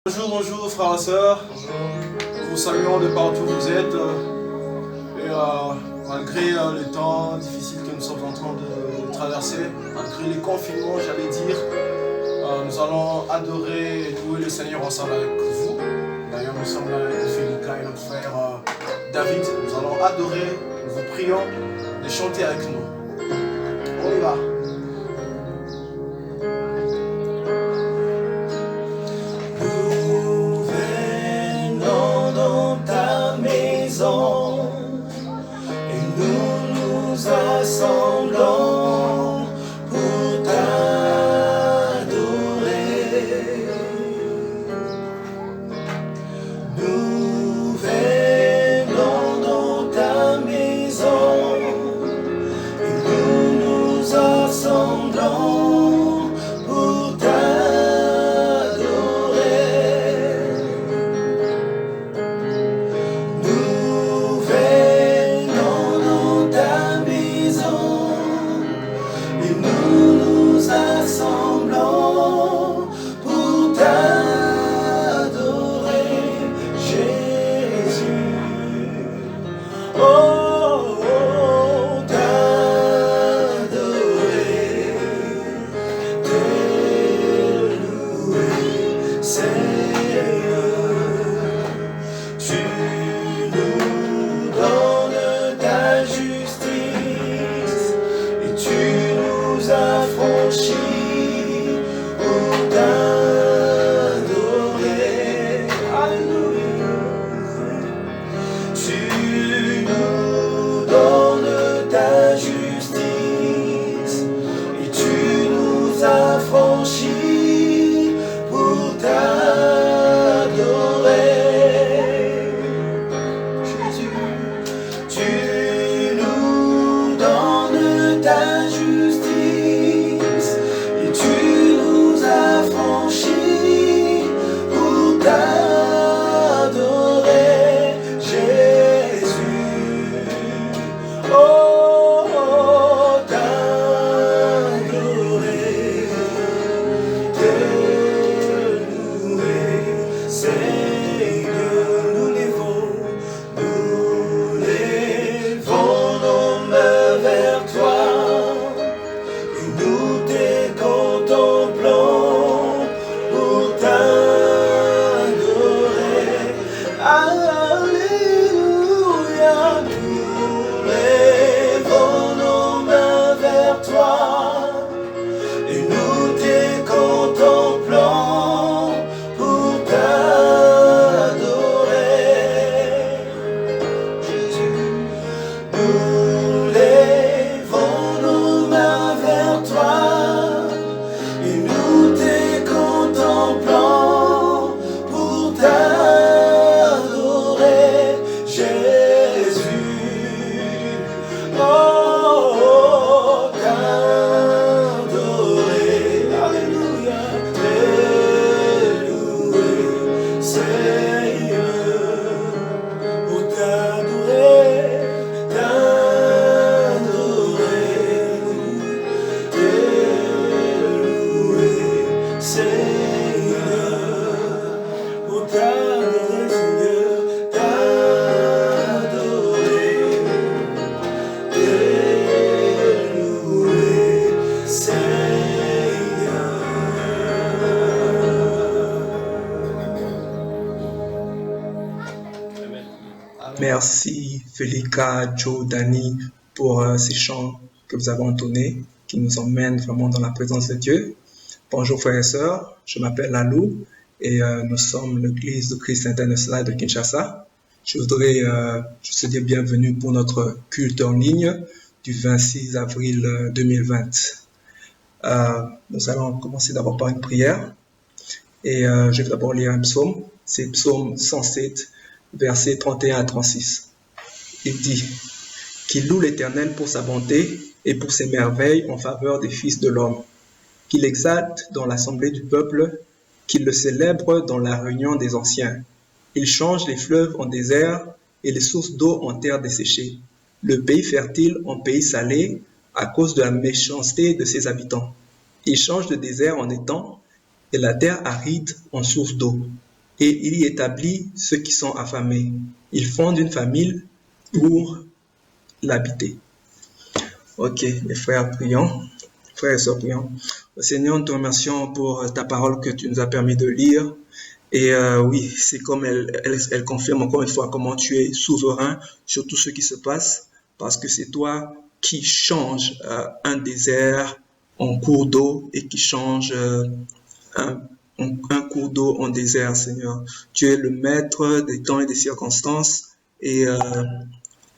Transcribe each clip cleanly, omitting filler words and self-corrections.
Bonjour frères et sœurs, nous vous saluons de partout où vous êtes et malgré les temps difficiles que nous sommes en train de traverser, malgré les confinements j'allais dire, nous allons adorer et louer le Seigneur ensemble avec vous. D'ailleurs nous sommes là avec Félika et notre frère David, nous allons adorer, nous vous prions de chanter avec nous. On y va. Assemblons pour t'adorer. Nous venons dans ta maison et nous nous assemblons pour t'adorer. Nous venons dans ta maison. Nous nous assemblons pour t'adorer, Jésus. Oh, oh, t'adorer, te louer, Seigneur. Tu nous donnes ta justice et tu nous affranchis pour t'adorer. Alléluia. Tu nous donnes ta justice et tu nous affranchis pour t'adorer. Jésus, tu nous donnes ta justice et tu nous affranchis pour t'adorer, Jésus. Oh, oh, t'adorer, te louer, Seigneur. Nous levons nos mains vers toi. Nous te contemplons pour t'adorer. Alléluia. Nous levons nos mains vers toi et nous te contemplons pour t'adorer. Jésus. Nous levons nos mains vers toi et nous te contemplons pour t'adorer, Jésus. Oh, oh, t'adorer, alléluia, te louer, Seigneur. Pour t'adorer, te louer, Seigneur. Pour t'adorer, Seigneur, t'adorer, te louer, Seigneur. Merci Félika, Joe, Danny pour ces chants que vous avez entonnés qui nous emmènent vraiment dans la présence de Dieu. Bonjour frères et sœurs, je m'appelle Lalou et nous sommes l'Église de Christ international de Kinshasa. Je voudrais juste dire bienvenue pour notre culte en ligne du 26 avril 2020. Nous allons commencer d'abord par une prière et je vais d'abord lire un psaume, c'est psaume 107, versets 31 à 36. Il dit « Qu'il loue l'Éternel pour sa bonté et pour ses merveilles en faveur des fils de l'homme. Qu'il exalte dans l'assemblée du peuple, qu'il le célèbre dans la réunion des anciens. Il change les fleuves en désert et les sources d'eau en terre desséchée. Le pays fertile en pays salé à cause de la méchanceté de ses habitants. Il change le désert en étang et la terre aride en source d'eau. et il y établit ceux qui sont affamés. Il fonde une famille pour l'habiter. Ok, les frères, prions. Frères et sœurs, prions. Seigneur, nous te remercions pour ta parole que tu nous as permis de lire. Et oui, c'est comme elle confirme encore une fois comment tu es souverain sur tout ce qui se passe, parce que c'est toi qui changes un désert en cours d'eau et qui change un cours d'eau en désert, Seigneur. Tu es le maître des temps et des circonstances. Et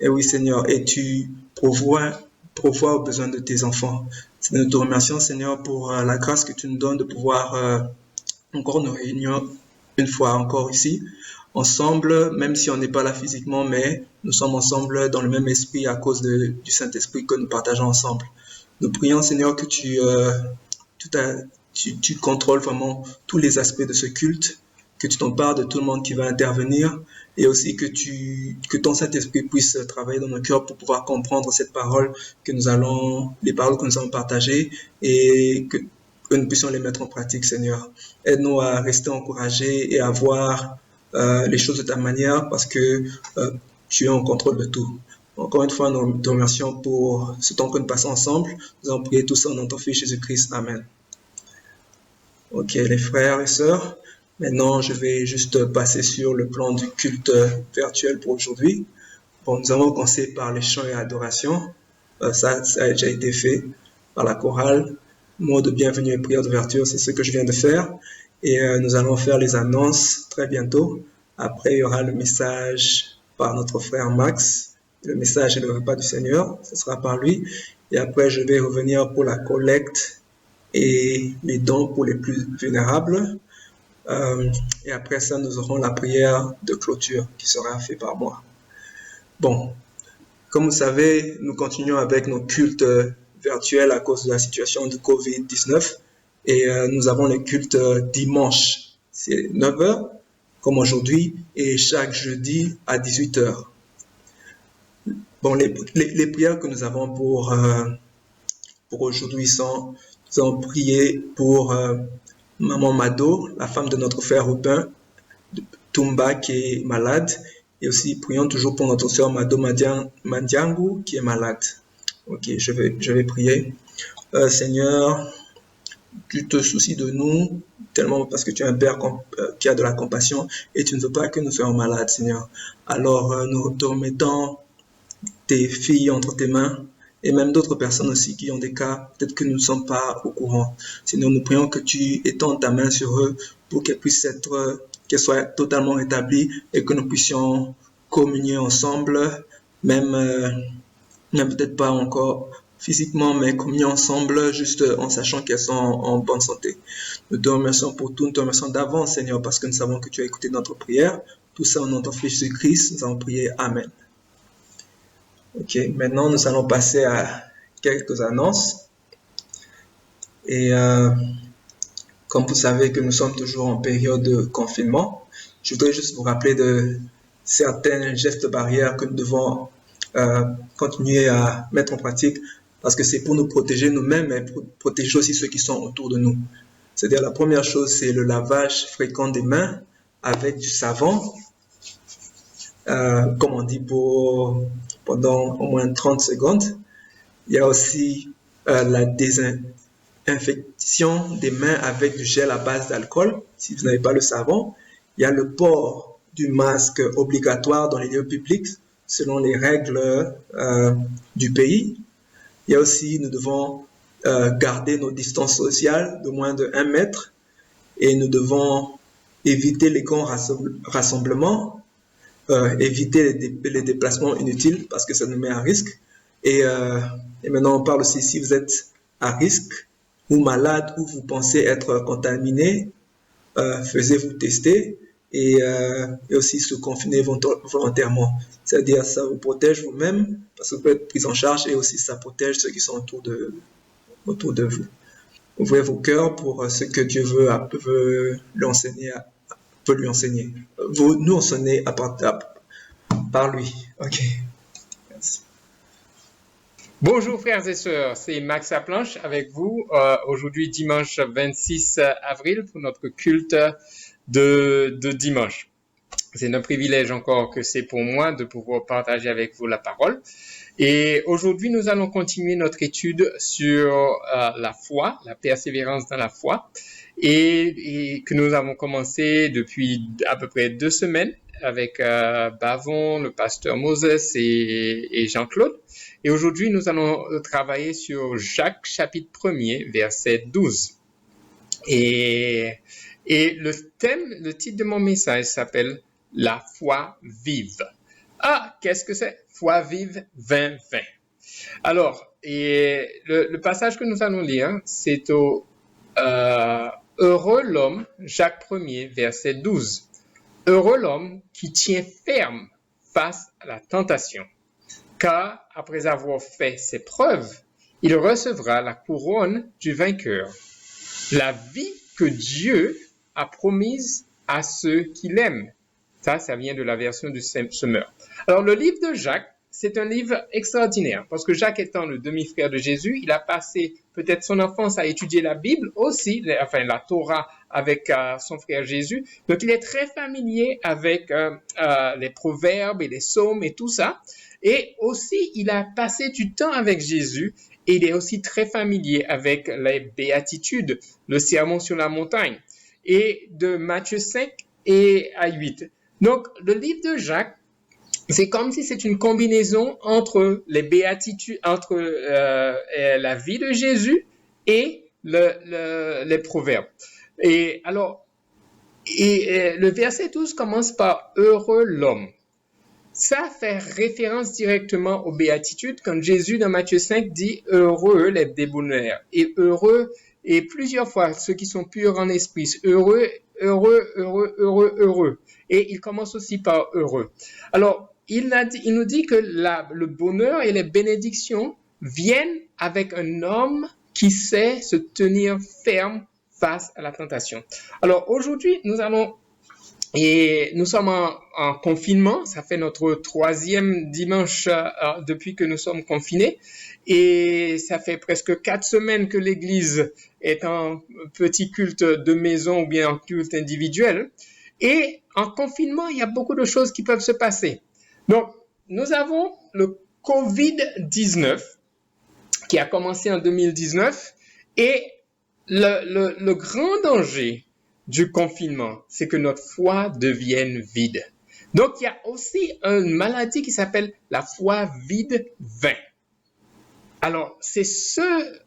oui, Seigneur, et tu pourvois aux besoins de tes enfants. Nous te remercions, Seigneur, pour la grâce que tu nous donnes de pouvoir encore nous réunir une fois encore ici, ensemble, même si on n'est pas là physiquement, mais nous sommes ensemble dans le même esprit à cause du Saint-Esprit que nous partageons ensemble. Nous prions, Seigneur, que tu contrôles vraiment tous les aspects de ce culte, que tu t'empares de tout le monde qui va intervenir, et aussi que ton Saint-Esprit puisse travailler dans nos cœurs pour pouvoir comprendre les paroles que nous allons partager, et que nous puissions les mettre en pratique, Seigneur. Aide-nous à rester encouragés et à voir les choses de ta manière, parce que tu es en contrôle de tout. Encore une fois, nous te remercions pour ce temps que nous passons ensemble. Nous allons prier tout ça dans ton Fils Jésus-Christ. Amen. Ok, les frères et sœurs, maintenant je vais juste passer sur le plan du culte virtuel pour aujourd'hui. Bon, nous allons commencer par les chants et adorations. Ça a déjà été fait par la chorale. Mot de bienvenue et prière d'ouverture, c'est ce que je viens de faire. Et nous allons faire les annonces très bientôt. Après, il y aura le message par notre frère Max. Le message et le repas du Seigneur, ce sera par lui. Et après, je vais revenir pour la collecte et les dons pour les plus vulnérables. Et après ça, nous aurons la prière de clôture qui sera faite par moi. Bon, comme vous savez, nous continuons avec nos cultes virtuels à cause de la situation de Covid-19. Et nous avons les cultes dimanche, c'est 9h, comme aujourd'hui, et chaque jeudi à 18h. Bon, les prières que nous avons pour aujourd'hui sont, nous allons prier pour Maman Mado, la femme de notre frère Rupin, Tumba, qui est malade, et aussi prions toujours pour notre sœur Mado Mandiangu, qui est malade. Ok, je vais prier. Seigneur, tu te soucies de nous, tellement parce que tu es un Père qui a de la compassion, et tu ne veux pas que nous soyons malades, Seigneur. Alors, nous te remettons tes filles entre tes mains, et même d'autres personnes aussi qui ont des cas, peut-être que nous ne sommes pas au courant. Seigneur, nous prions que tu étendes ta main sur eux pour qu'elles soient totalement rétablies et que nous puissions communier ensemble, même peut-être pas encore physiquement, mais communier ensemble juste en sachant qu'elles sont en bonne santé. Nous te remercions pour tout, nous te remercions d'avance, Seigneur, parce que nous savons que tu as écouté notre prière. Tout ça au nom de ton Fils Jésus-Christ, nous allons prier. Amen. Ok, maintenant nous allons passer à quelques annonces. Et comme vous savez que nous sommes toujours en période de confinement, je voudrais juste vous rappeler de certains gestes barrières que nous devons continuer à mettre en pratique, parce que c'est pour nous protéger nous-mêmes, mais pour protéger aussi ceux qui sont autour de nous. C'est-à-dire, la première chose, c'est le lavage fréquent des mains avec du savon, comme on dit, pendant au moins 30 secondes. Il y a aussi la désinfection des mains avec du gel à base d'alcool, si vous n'avez pas le savon. Il y a le port du masque obligatoire dans les lieux publics, selon les règles du pays. Il y a aussi, nous devons garder nos distances sociales de moins de 1 mètre, et nous devons éviter les grands rassemblements, éviter les déplacements inutiles parce que ça nous met à risque. Et maintenant, on parle aussi, si vous êtes à risque ou malade ou vous pensez être contaminé, faisez-vous tester et aussi se confiner volontairement. C'est-à-dire, ça vous protège vous-même parce que vous pouvez être pris en charge, et aussi ça protège ceux qui sont autour de vous. Ouvrez vos cœurs pour ce que Dieu veut lui enseigner. Nous enseigner par lui. Ok. Merci. Bonjour frères et sœurs, c'est Max Laplanche avec vous aujourd'hui dimanche 26 avril pour notre culte de dimanche. C'est un privilège encore que c'est pour moi de pouvoir partager avec vous la parole. Et aujourd'hui, nous allons continuer notre étude sur la foi, la persévérance dans la foi, et que nous avons commencé depuis à peu près 2 semaines avec Bavon, le pasteur Moses et Jean-Claude. Et aujourd'hui, nous allons travailler sur Jacques chapitre 1er, verset 12. Et le titre de mon message s'appelle « La foi vive ». Ah, qu'est-ce que c'est? Foi vive 2020. Alors, le passage que nous allons lire, c'est au Heureux l'homme, Jacques 1er, verset 12. Heureux l'homme qui tient ferme face à la tentation, car après avoir fait ses preuves, il recevra la couronne du vainqueur, la vie que Dieu a promise à ceux qui l'aiment. Ça vient de la version du Semeur. Alors, le livre de Jacques, c'est un livre extraordinaire, parce que Jacques étant le demi-frère de Jésus, il a passé peut-être son enfance à étudier la Bible aussi, la Torah avec son frère Jésus. Donc, il est très familier avec les proverbes et les psaumes et tout ça. Et aussi, il a passé du temps avec Jésus et il est aussi très familier avec les béatitudes, le sermon sur la montagne, et de Matthieu 5 et à 8. Donc, le livre de Jacques, c'est comme si c'est une combinaison entre les béatitudes, entre la vie de Jésus et les proverbes. Et alors, le verset 12 commence par « Heureux l'homme ». Ça fait référence directement aux béatitudes quand Jésus dans Matthieu 5 dit « Heureux les débonnaires » et « Heureux » et plusieurs fois ceux qui sont purs en esprit, « Heureux, heureux, heureux, heureux, heureux ». Et il commence aussi par « Heureux ». Alors, il nous dit que le bonheur et les bénédictions viennent avec un homme qui sait se tenir ferme face à la tentation. Alors aujourd'hui, nous sommes en confinement, ça fait notre 3e dimanche depuis que nous sommes confinés et ça fait presque 4 semaines que l'Église est en petit culte de maison ou bien en culte individuel. Et en confinement, il y a beaucoup de choses qui peuvent se passer. Donc, nous avons le COVID-19 qui a commencé en 2019 et le grand danger du confinement, c'est que notre foi devienne vide. Donc, il y a aussi une maladie qui s'appelle la foi vide 20. Alors, c'est ce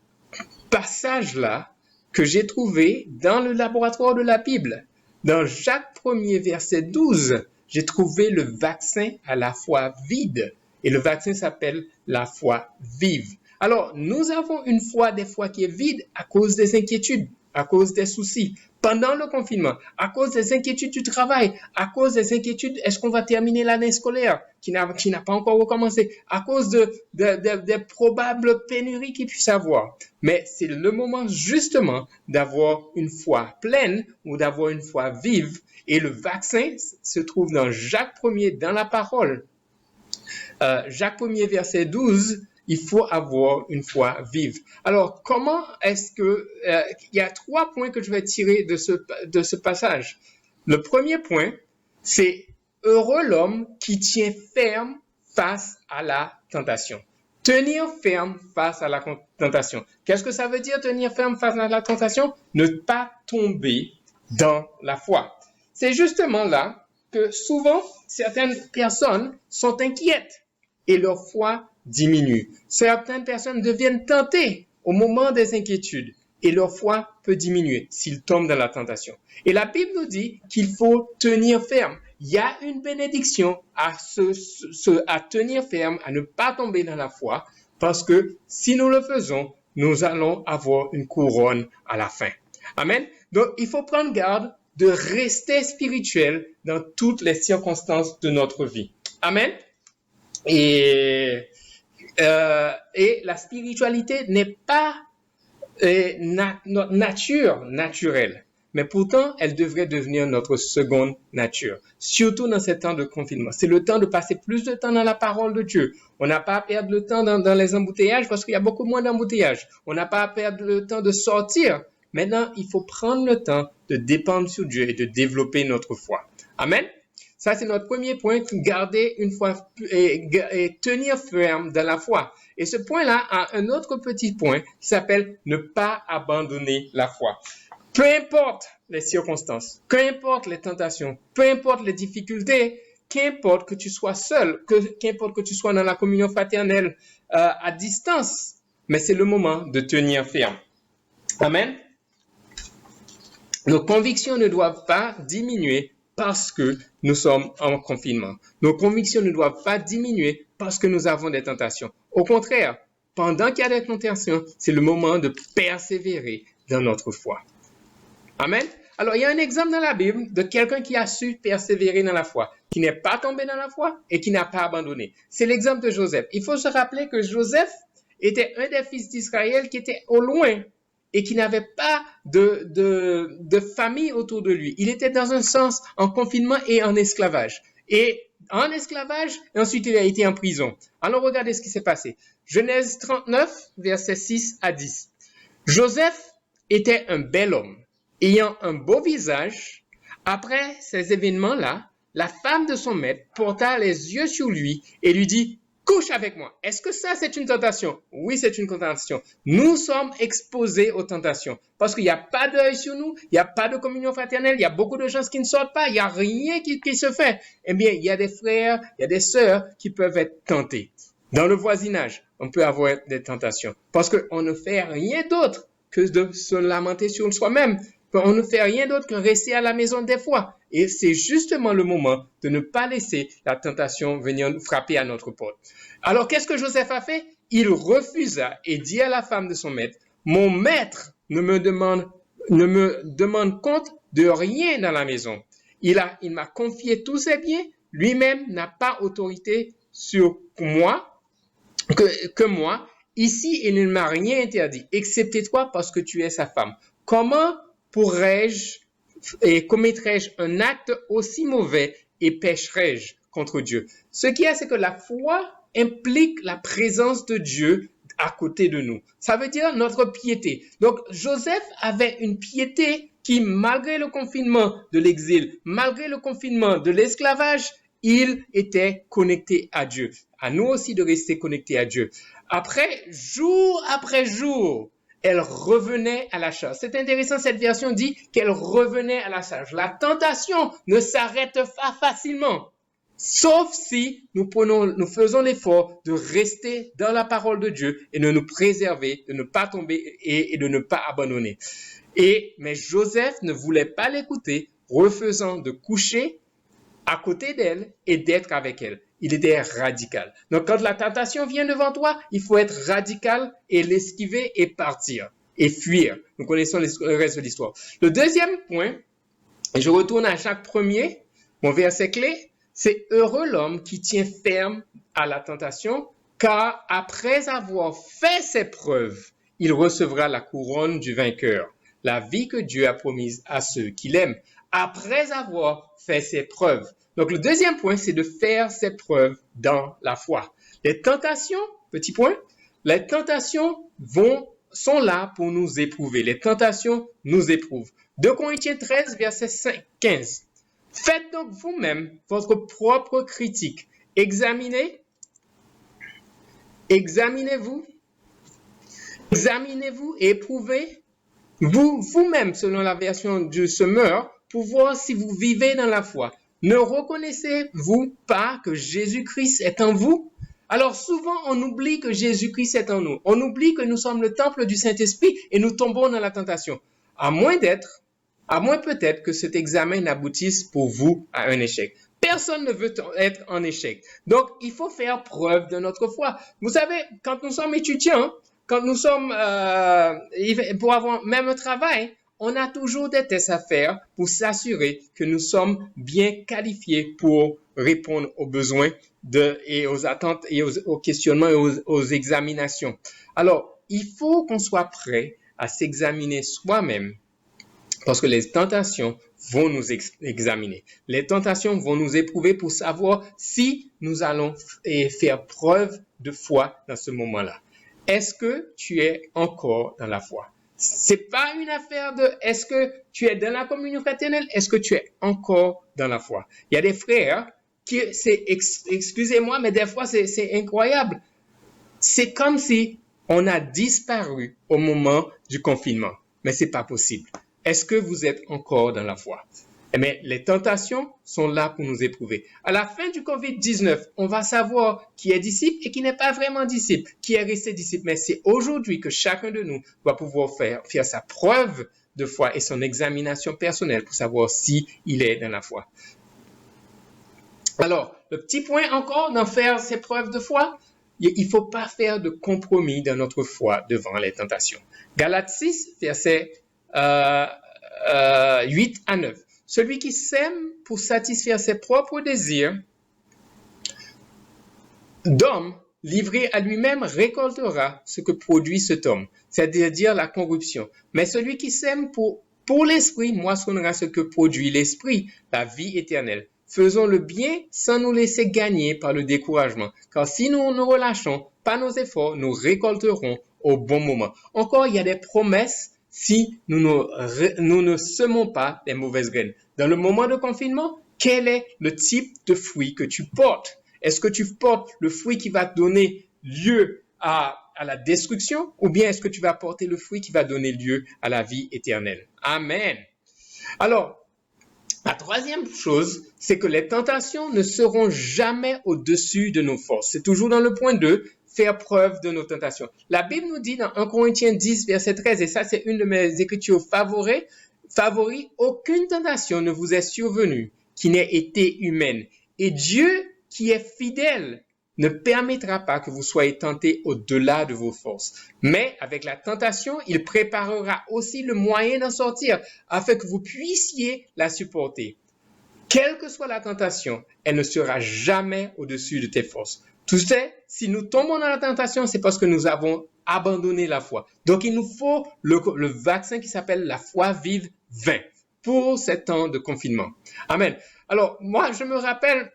passage-là que j'ai trouvé dans le laboratoire de la Bible. Dans Jacques 1er, verset 12, j'ai trouvé le vaccin à la foi vide. Et le vaccin s'appelle la foi vive. Alors, nous avons une foi des fois qui est vide à cause des inquiétudes, à cause des soucis. Pendant le confinement, à cause des inquiétudes du travail, à cause des inquiétudes, est-ce qu'on va terminer l'année scolaire qui n'a pas encore recommencé, à cause des probables pénuries qu'il puisse avoir. Mais c'est le moment justement d'avoir une foi pleine ou d'avoir une foi vive. Et le vaccin se trouve dans Jacques 1er, dans la parole. Jacques 1er, verset 12, il faut avoir une foi vive. Alors, comment est-ce que... il y a 3 points que je vais tirer de ce passage. Le premier point, c'est « Heureux l'homme qui tient ferme face à la tentation ». Tenir ferme face à la tentation. Qu'est-ce que ça veut dire tenir ferme face à la tentation? Ne pas tomber dans la foi. C'est justement là que souvent, certaines personnes sont inquiètes et leur foi diminue. Certaines personnes deviennent tentées au moment des inquiétudes et leur foi peut diminuer s'ils tombent dans la tentation. Et la Bible nous dit qu'il faut tenir ferme. Il y a une bénédiction à tenir ferme, à ne pas tomber dans la foi, parce que si nous le faisons, nous allons avoir une couronne à la fin. Amen. Donc, il faut prendre garde de rester spirituel dans toutes les circonstances de notre vie. Amen. Et la spiritualité n'est pas notre nature naturelle, mais pourtant, elle devrait devenir notre seconde nature, surtout dans ces temps de confinement. C'est le temps de passer plus de temps dans la parole de Dieu. On n'a pas à perdre le temps dans les embouteillages parce qu'il y a beaucoup moins d'embouteillages. On n'a pas à perdre le temps de sortir Maintenant, il faut prendre le temps de dépendre sur Dieu et de développer notre foi. Amen. Ça, c'est notre premier point, garder une foi et tenir ferme dans la foi. Et ce point-là a un autre petit point qui s'appelle ne pas abandonner la foi. Peu importe les circonstances, peu importe les tentations, peu importe les difficultés, qu'importe que tu sois seul, qu'importe que tu sois dans la communion fraternelle à distance, mais c'est le moment de tenir ferme. Amen. Nos convictions ne doivent pas diminuer parce que nous sommes en confinement. Nos convictions ne doivent pas diminuer parce que nous avons des tentations. Au contraire, pendant qu'il y a des tentations, c'est le moment de persévérer dans notre foi. Amen. Alors, il y a un exemple dans la Bible de quelqu'un qui a su persévérer dans la foi, qui n'est pas tombé dans la foi et qui n'a pas abandonné. C'est l'exemple de Joseph. Il faut se rappeler que Joseph était un des fils d'Israël qui était au loin et qui n'avait pas de famille autour de lui. Il était dans un sens en confinement et en esclavage. Et en esclavage, et ensuite il a été en prison. Alors regardez ce qui s'est passé. Genèse 39, versets 6 à 10. Joseph était un bel homme, ayant un beau visage. Après ces événements-là, la femme de son maître porta les yeux sur lui et lui dit « Couche avec moi ». Est-ce que ça, c'est une tentation? Oui, c'est une tentation. Nous sommes exposés aux tentations parce qu'il n'y a pas d'œil sur nous, il n'y a pas de communion fraternelle, il y a beaucoup de gens qui ne sortent pas, il n'y a rien qui se fait. Eh bien, il y a des frères, il y a des sœurs qui peuvent être tentés. Dans le voisinage, on peut avoir des tentations parce qu'on ne fait rien d'autre que de se lamenter sur soi-même. On ne fait rien d'autre que rester à la maison des fois. Et c'est justement le moment de ne pas laisser la tentation venir frapper à notre porte. Alors, qu'est-ce que Joseph a fait? Il refusa et dit à la femme de son maître, « Mon maître ne me demande compte de rien dans la maison. Il m'a confié tous ses biens. Lui-même n'a pas autorité sur moi que moi. Ici, il ne m'a rien interdit, excepté toi parce que tu es sa femme. Comment pourrais-je et commettrais-je un acte aussi mauvais et pécherais-je contre Dieu? » Ce qu'il y a, c'est que la foi implique la présence de Dieu à côté de nous. Ça veut dire notre piété. Donc, Joseph avait une piété qui, malgré le confinement de l'exil, malgré le confinement de l'esclavage, il était connecté à Dieu. À nous aussi de rester connectés à Dieu. Après jour, elle revenait à la charge. C'est intéressant, cette version dit qu'elle revenait à la charge. La tentation ne s'arrête pas facilement, sauf si nous faisons l'effort de rester dans la parole de Dieu et de nous préserver, de ne pas tomber et de ne pas abandonner. Mais Joseph ne voulait pas l'écouter, refusant de coucher à côté d'elle et d'être avec elle. Il était radical. Donc, quand la tentation vient devant toi, il faut être radical et l'esquiver et partir et fuir. Nous connaissons le reste de l'histoire. Le deuxième point, et je retourne à Jacques 1er, mon verset clé, c'est « Heureux l'homme qui tient ferme à la tentation, car après avoir fait ses preuves, il recevra la couronne du vainqueur, la vie que Dieu a promise à ceux qui l'aiment, après avoir fait ses preuves. » Donc, le deuxième point, c'est de faire ses preuves dans la foi. Les tentations, petit point, les tentations sont là pour nous éprouver. Les tentations nous éprouvent. 2 Corinthiens 13, verset 15. Faites donc vous-même votre propre critique. Examinez-vous et éprouvez vous-même, selon la version du Semeur, pour voir si vous vivez dans la foi. Ne reconnaissez-vous pas que Jésus-Christ est en vous? Alors souvent, on oublie que Jésus-Christ est en nous. On oublie que nous sommes le temple du Saint-Esprit et nous tombons dans la tentation. À moins peut-être que cet examen n'aboutisse pour vous à un échec. Personne ne veut être en échec. Donc, il faut faire preuve de notre foi. Vous savez, quand nous sommes étudiants, quand nous sommes pour avoir même un travail, on a toujours des tests à faire pour s'assurer que nous sommes bien qualifiés pour répondre aux besoins et aux attentes et aux questionnements et aux examinations. Alors, il faut qu'on soit prêt à s'examiner soi-même parce que les tentations vont nous examiner. Les tentations vont nous éprouver pour savoir si nous allons faire preuve de foi dans ce moment-là. Est-ce que tu es encore dans la foi? C'est pas une affaire de est-ce que tu es dans la communion fraternelle, est-ce que tu es encore dans la foi. Il y a des frères qui, excusez-moi, mais des fois c'est incroyable. C'est comme si on a disparu au moment du confinement, mais c'est pas possible. Est-ce que vous êtes encore dans la foi? Mais les tentations sont là pour nous éprouver. À la fin du COVID-19, on va savoir qui est disciple et qui n'est pas vraiment disciple, qui est resté disciple. Mais c'est aujourd'hui que chacun de nous va pouvoir faire sa preuve de foi et son examination personnelle pour savoir s'il est dans la foi. Alors, le petit point encore d'en faire ses preuves de foi, il ne faut pas faire de compromis dans notre foi devant les tentations. Galates 6, versets 8 à 9. Celui qui sème pour satisfaire ses propres désirs d'homme livré à lui-même récoltera ce que produit cet homme, c'est-à-dire la corruption. Mais celui qui sème pour l'esprit moissonnera ce que produit l'esprit, la vie éternelle. Faisons le bien sans nous laisser gagner par le découragement, car si nous ne relâchons pas nos efforts, nous récolterons au bon moment. Encore, il y a des promesses si nous ne semons pas les mauvaises graines. Dans le moment de confinement, quel est le type de fruit que tu portes? Est-ce que tu portes le fruit qui va donner lieu à la destruction ou bien est-ce que tu vas porter le fruit qui va donner lieu à la vie éternelle? Amen. Alors, la troisième chose, c'est que les tentations ne seront jamais au-dessus de nos forces. C'est toujours dans le point 2, faire preuve de nos tentations. La Bible nous dit dans 1 Corinthiens 10, verset 13, et ça c'est une de mes écritures favoris, aucune tentation ne vous est survenue qui n'ait été humaine. Et Dieu, qui est fidèle, ne permettra pas que vous soyez tentés au-delà de vos forces. Mais avec la tentation, il préparera aussi le moyen d'en sortir afin que vous puissiez la supporter. Quelle que soit la tentation, elle ne sera jamais au-dessus de tes forces. Tu sais, si nous tombons dans la tentation, c'est parce que nous avons abandonné la foi. Donc, il nous faut le vaccin qui s'appelle la foi vive 20 pour ces temps de confinement. Amen. Alors, moi, je me rappelle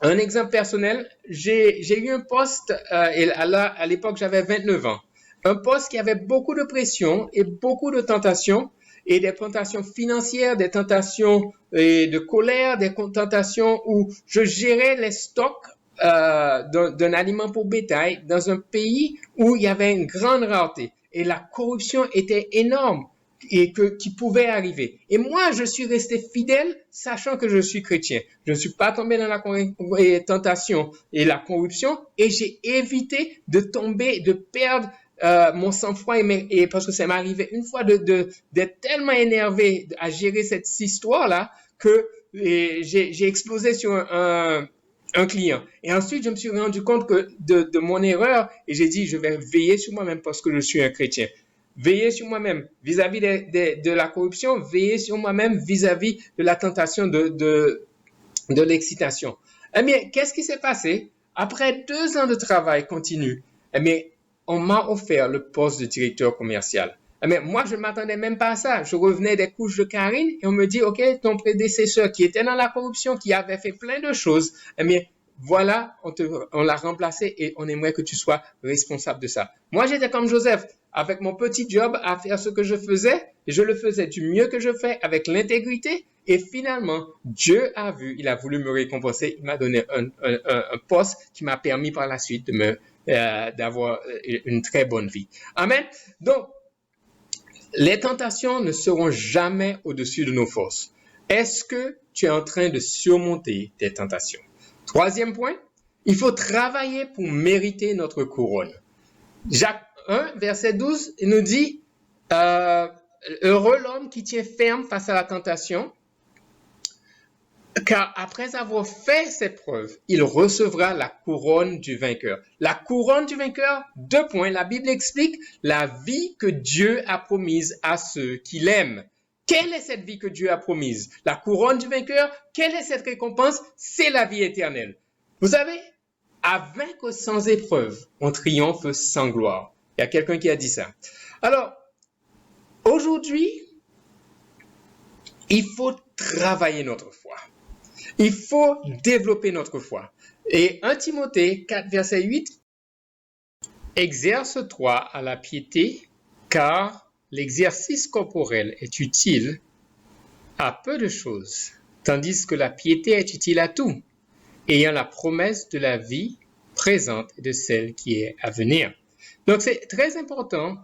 un exemple personnel. J'ai eu un poste, et à l'époque, j'avais 29 ans. Un poste qui avait beaucoup de pression et beaucoup de tentations, et des tentations financières, des tentations de colère, des tentations où je gérais les stocks d'un aliment pour bétail dans un pays où il y avait une grande rareté et la corruption était énorme et qui pouvait arriver. Et moi, je suis resté fidèle, sachant que je suis chrétien. Je ne suis pas tombé dans la tentation et la corruption et j'ai évité de tomber, de perdre mon sang-froid et parce que ça m'est arrivé une fois d'être tellement énervé à gérer cette histoire-là que j'ai explosé sur un client. Et ensuite, je me suis rendu compte de mon erreur et j'ai dit, je vais veiller sur moi-même parce que je suis un chrétien. Veiller sur moi-même vis-à-vis de la corruption, veiller sur moi-même vis-à-vis de la tentation de l'excitation. Eh bien, qu'est-ce qui s'est passé? Après 2 ans de travail continu, eh bien, on m'a offert le poste de directeur commercial. Eh bien, moi, je ne m'attendais même pas à ça. Je revenais des couches de Karine et on me dit, OK, ton prédécesseur qui était dans la corruption, qui avait fait plein de choses, eh bien, voilà, on l'a remplacé et on aimerait que tu sois responsable de ça. Moi, j'étais comme Joseph, avec mon petit job à faire ce que je faisais, et je le faisais du mieux que je fais avec l'intégrité. Et finalement, Dieu a vu, il a voulu me récompenser, il m'a donné un poste qui m'a permis par la suite d'avoir une très bonne vie. Amen. Donc, les tentations ne seront jamais au-dessus de nos forces. Est-ce que tu es en train de surmonter tes tentations? Troisième point, il faut travailler pour mériter notre couronne. Jacques 1, verset 12, il nous dit, heureux l'homme qui tient ferme face à la tentation, car après avoir fait ses preuves, il recevra la couronne du vainqueur. La couronne du vainqueur, 2 points, la Bible explique la vie que Dieu a promise à ceux qui l'aiment. Quelle est cette vie que Dieu a promise? La couronne du vainqueur, quelle est cette récompense? C'est la vie éternelle. Vous savez, à vaincre sans épreuve, on triomphe sans gloire. Il y a quelqu'un qui a dit ça. Alors, aujourd'hui, il faut travailler notre foi. Il faut développer notre foi. Et 1 Timothée 4, verset 8, exerce-toi à la piété, car l'exercice corporel est utile à peu de choses, tandis que la piété est utile à tout, ayant la promesse de la vie présente et de celle qui est à venir. Donc c'est très important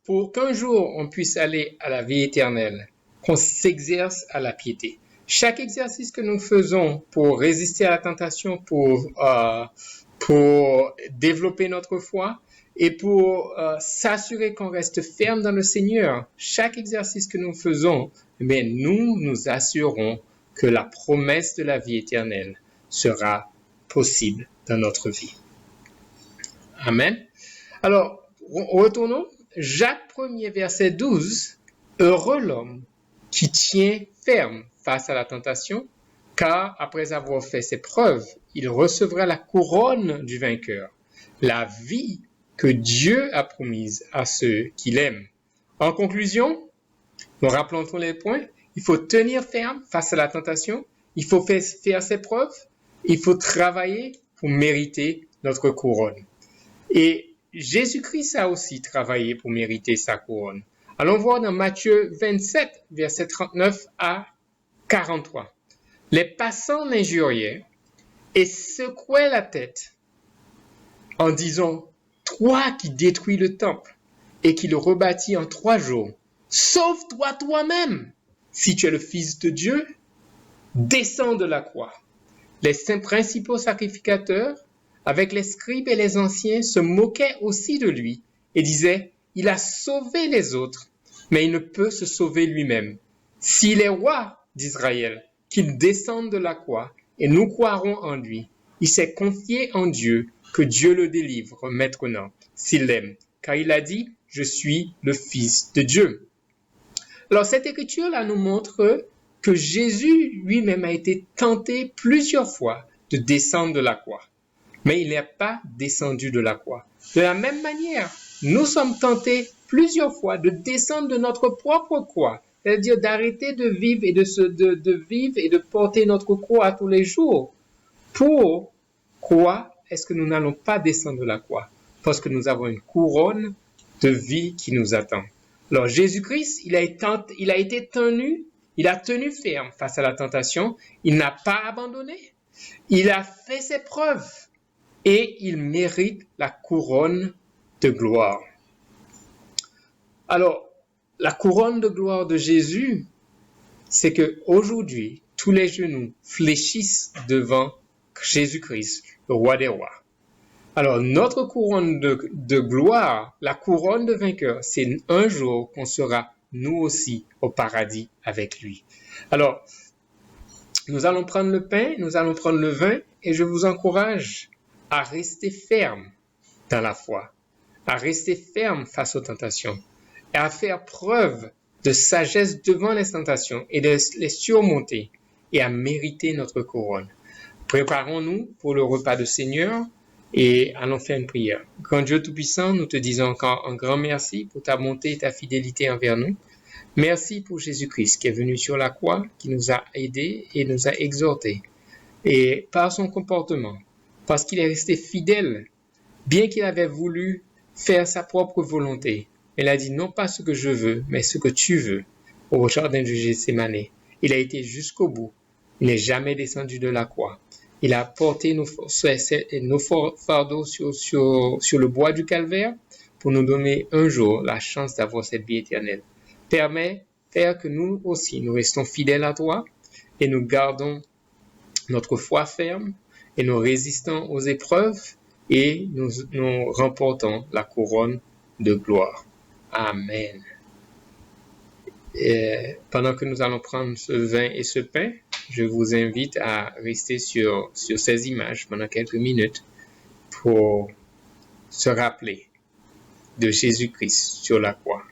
pour qu'un jour on puisse aller à la vie éternelle, qu'on s'exerce à la piété. Chaque exercice que nous faisons pour résister à la tentation, pour développer notre foi et pour s'assurer qu'on reste ferme dans le Seigneur, chaque exercice que nous faisons, nous nous assurons que la promesse de la vie éternelle sera possible dans notre vie. Amen. Alors, retournons. Jacques 1er, verset 12. Heureux l'homme qui tient ferme face à la tentation, car après avoir fait ses preuves, il recevra la couronne du vainqueur, la vie que Dieu a promise à ceux qui l'aiment. En conclusion, nous rappelons tous les points. Il faut tenir ferme face à la tentation. Il faut faire ses preuves. Il faut travailler pour mériter notre couronne. Et Jésus-Christ a aussi travaillé pour mériter sa couronne. Allons voir dans Matthieu 27, versets 39 à 43. Les passants l'injuriaient et secouaient la tête en disant « Toi qui détruis le temple et qui le rebâtis en 3 jours, sauve-toi toi-même. Si tu es le Fils de Dieu, descends de la croix. » Les principaux sacrificateurs, avec les scribes et les anciens, se moquaient aussi de lui et disaient « Il a sauvé les autres, mais il ne peut se sauver lui-même. S'il est roi d'Israël, qu'il descende de la croix et nous croirons en lui. Il s'est confié en Dieu, que Dieu le délivre maintenant, s'il l'aime, car il a dit « Je suis le Fils de Dieu ». Alors cette écriture-là nous montre que Jésus lui-même a été tenté plusieurs fois de descendre de la croix. Mais il n'est pas descendu de la croix. De la même manière, nous sommes tentés plusieurs fois de descendre de notre propre croix, c'est-à-dire d'arrêter de vivre et de porter notre croix tous les jours. Pourquoi est-ce que nous n'allons pas descendre de la croix? Parce que nous avons une couronne de vie qui nous attend. Alors Jésus-Christ, il a tenu ferme face à la tentation, il n'a pas abandonné, il a fait ses preuves et il mérite la couronne de gloire. Alors, la couronne de gloire de Jésus, c'est qu'aujourd'hui, tous les genoux fléchissent devant Jésus-Christ, le roi des rois. Alors, notre couronne de gloire, la couronne de vainqueur, c'est un jour qu'on sera, nous aussi, au paradis avec lui. Alors, nous allons prendre le pain, nous allons prendre le vin, et je vous encourage à rester ferme dans la foi, à rester ferme face aux tentations, et à faire preuve de sagesse devant les tentations et de les surmonter, et à mériter notre couronne. Préparons-nous pour le repas du Seigneur, et allons faire une prière. Grand Dieu Tout-Puissant, nous te disons encore un grand merci pour ta bonté et ta fidélité envers nous. Merci pour Jésus-Christ qui est venu sur la croix, qui nous a aidés et nous a exhortés. Et par son comportement, parce qu'il est resté fidèle, bien qu'il avait voulu faire sa propre volonté, il a dit non pas ce que je veux, mais ce que tu veux, au jardin de Gethsémani. Il a été jusqu'au bout. Il n'est jamais descendu de la croix. Il a porté nos fardeaux sur le bois du calvaire pour nous donner un jour la chance d'avoir cette vie éternelle. Permets, Père, que nous aussi, nous restons fidèles à toi et nous gardons notre foi ferme et nous résistons aux épreuves et nous remportons la couronne de gloire. Amen. Et pendant que nous allons prendre ce vin et ce pain, je vous invite à rester sur ces images pendant quelques minutes pour se rappeler de Jésus-Christ sur la croix.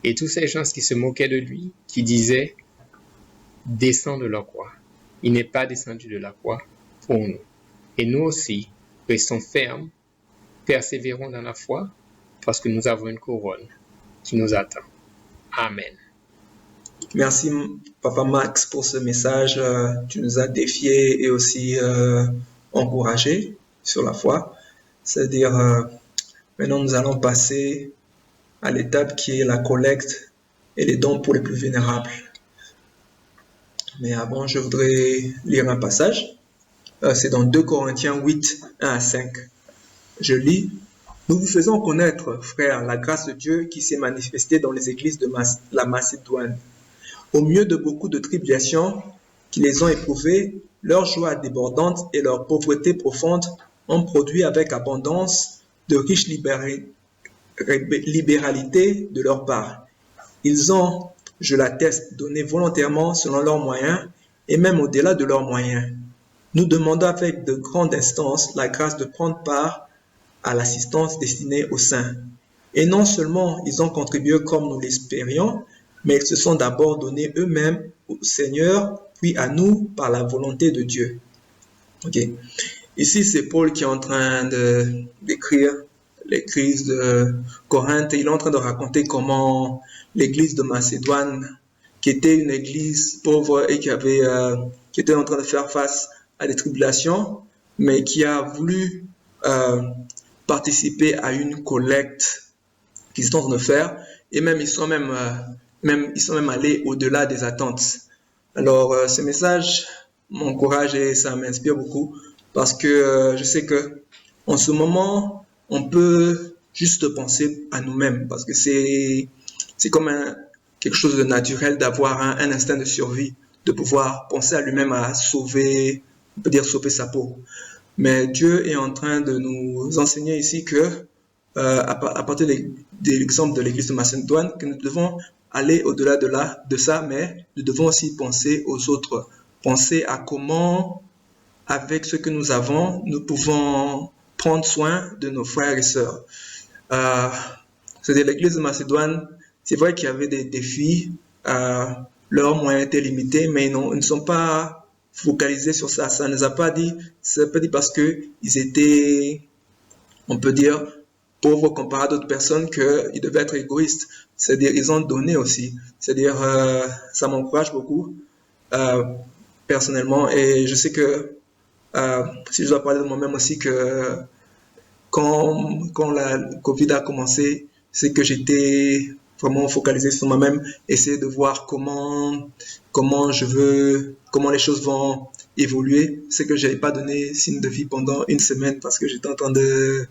Et tous ces gens qui se moquaient de lui, qui disaient « Descends de la croix ». Il n'est pas descendu de la croix pour nous. Et nous aussi, restons fermes, persévérons dans la foi, parce que nous avons une couronne qui nous attend. Amen. Merci, Papa Max, pour ce message. Tu nous as défiés et aussi encouragés sur la foi. C'est-à-dire, maintenant nous allons passer à l'étape qui est la collecte et les dons pour les plus vulnérables. Mais avant, je voudrais lire un passage. C'est dans 2 Corinthiens 8, 1 à 5. Je lis. Nous vous faisons connaître, frères, la grâce de Dieu qui s'est manifestée dans les églises de la Macédoine. Au milieu de beaucoup de tribulations qui les ont éprouvées, leur joie débordante et leur pauvreté profonde ont produit avec abondance de riches libéralités de leur part. Ils ont, je l'atteste, donné volontairement selon leurs moyens et même au-delà de leurs moyens. Nous demandons avec de grandes instances la grâce de prendre part à l'assistance destinée aux saints. Et non seulement ils ont contribué comme nous l'espérions, mais ils se sont d'abord donnés eux-mêmes au Seigneur, puis à nous par la volonté de Dieu. Ok. Ici, c'est Paul qui est en train d'écrire l'église de Corinthe. Il est en train de raconter comment l'église de Macédoine, qui était une église pauvre et qui était en train de faire face à des tribulations, mais qui a voulu participer à une collecte qu'ils sont en train de faire, et même ils sont même allés au-delà des attentes. Alors, ce message m'encourage et ça m'inspire beaucoup parce que je sais que en ce moment, on peut juste penser à nous-mêmes parce que c'est comme quelque chose de naturel d'avoir un instinct de survie, de pouvoir penser à lui-même à sauver, on peut dire sauver sa peau. Mais Dieu est en train de nous enseigner ici que, à partir de l'exemple de l'église de Macédoine, que nous devons aller au-delà de ça, mais nous devons aussi penser aux autres, penser à comment, avec ce que nous avons, nous pouvons prendre soin de nos frères et sœurs. C'est-à-dire l'église de Macédoine, c'est vrai qu'il y avait des défis, leurs moyens étaient limités, mais ils ne sont pas focalisés sur ça. Ça ne nous a pas dit, c'est pas dit parce qu'ils étaient, on peut dire, pauvres comparés à d'autres personnes qu'ils devaient être égoïstes. C'est-à-dire, ils ont donné aussi. C'est-à-dire, ça m'encourage beaucoup, personnellement. Et je sais que, si je dois parler de moi-même aussi, que quand la Covid a commencé, c'est que j'étais vraiment focalisé sur moi-même, essayer de voir comment les choses vont évoluer. C'est que j'avais pas donné signe de vie pendant une semaine parce que j'étais en train de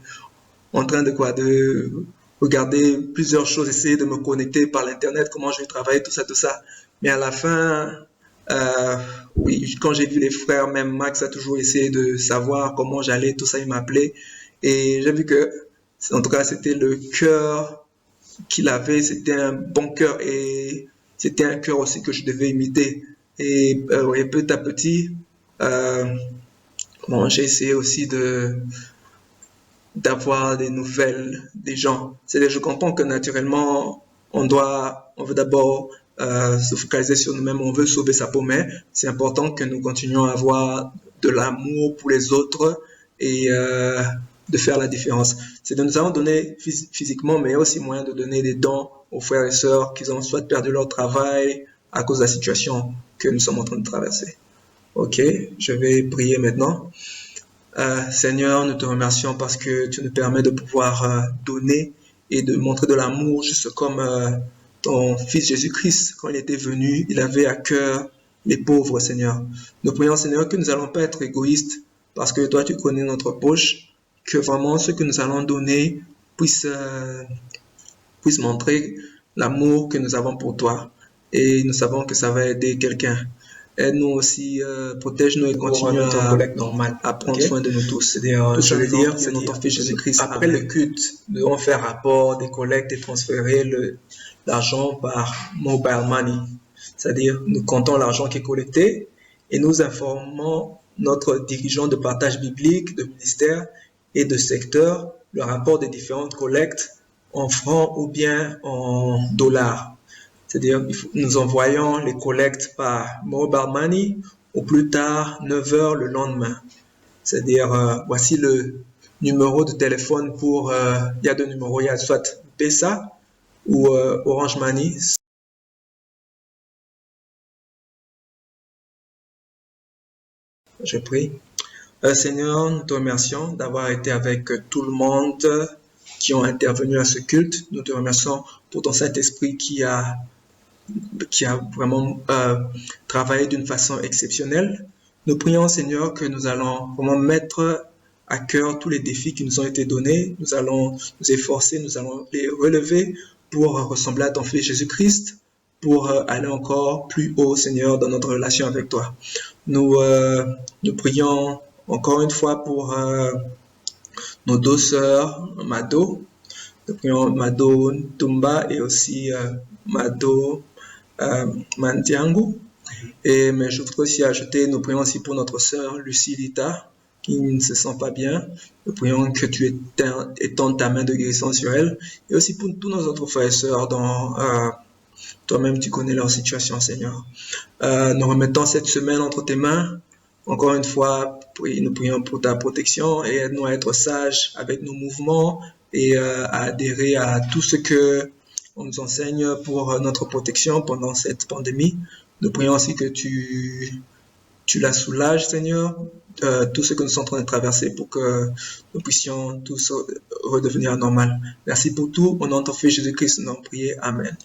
regarder plusieurs choses, essayer de me connecter par l'internet, comment je vais travailler, tout ça. Mais à la fin, oui, quand j'ai vu les frères, même Max a toujours essayé de savoir comment j'allais, tout ça, il m'appelait. Et j'ai vu que, en tout cas, c'était le cœur qu'il avait, c'était un bon cœur et c'était un cœur aussi que je devais imiter. Et petit à petit, j'ai essayé aussi d'avoir des nouvelles des gens. C'est-à-dire, je comprends que naturellement, on veut d'abord se focaliser sur nous-mêmes, on veut sauver sa peau, mais c'est important que nous continuions à avoir de l'amour pour les autres et de faire la différence. C'est de nous allons donner physiquement, mais il y a aussi moyen de donner des dons aux frères et sœurs qui ont soit perdu leur travail à cause de la situation que nous sommes en train de traverser. Ok, je vais prier maintenant. Seigneur, nous te remercions parce que tu nous permets de pouvoir donner et de montrer de l'amour, juste comme ton Fils Jésus-Christ, quand il était venu, il avait à cœur les pauvres, Seigneur. Nous prions, Seigneur, que nous n'allons pas être égoïstes parce que toi, tu connais notre poche, que vraiment ce que nous allons donner puisse montrer l'amour que nous avons pour toi. Et nous savons que ça va aider quelqu'un. Aide-nous aussi, protège-nous et continue à prendre soin de nous tous. C'est-à-dire, je veux dire, c'est notre Fils Jésus-Christ. Après le culte, nous devons faire rapport des collectes et transférer l'argent par mobile money. C'est-à-dire, nous comptons l'argent qui est collecté et nous informons notre dirigeant de partage biblique, de ministère et de secteur le rapport des différentes collectes en francs ou bien en dollars. C'est-à-dire, nous envoyons les collectes par mobile money au plus tard 9 heures le lendemain. C'est-à-dire, voici le numéro de téléphone pour, il y a deux numéros, il y a soit PESA ou Orange Money. Je prie. Seigneur, nous te remercions d'avoir été avec tout le monde qui ont intervenu à ce culte. Nous te remercions pour ton Saint-Esprit qui a vraiment travaillé d'une façon exceptionnelle. Nous prions, Seigneur, que nous allons vraiment mettre à cœur tous les défis qui nous ont été donnés. Nous allons nous efforcer, nous allons les relever pour ressembler à ton Fils Jésus-Christ, pour aller encore plus haut, Seigneur, dans notre relation avec toi. Nous prions encore une fois pour nos deux sœurs, Mado. Nous prions Mado Tumba et aussi Mado Mandiangu. Mais je voudrais aussi ajouter, nous prions aussi pour notre sœur Lucilita, qui ne se sent pas bien. Nous prions que tu étendes ta main de guérison sur elle. Et aussi pour tous nos autres frères et sœurs dont toi-même tu connais leur situation, Seigneur. Nous remettons cette semaine entre tes mains. Encore une fois, nous prions pour ta protection et aide-nous à être sages avec nos mouvements et à adhérer à tout ce que on nous enseigne pour notre protection pendant cette pandémie. Nous prions aussi que tu la soulages, Seigneur, tout ce que nous sommes en train de traverser pour que nous puissions tous redevenir normal. Merci pour tout. Au nom de ton Fils Jésus-Christ, nous avons prié. Amen.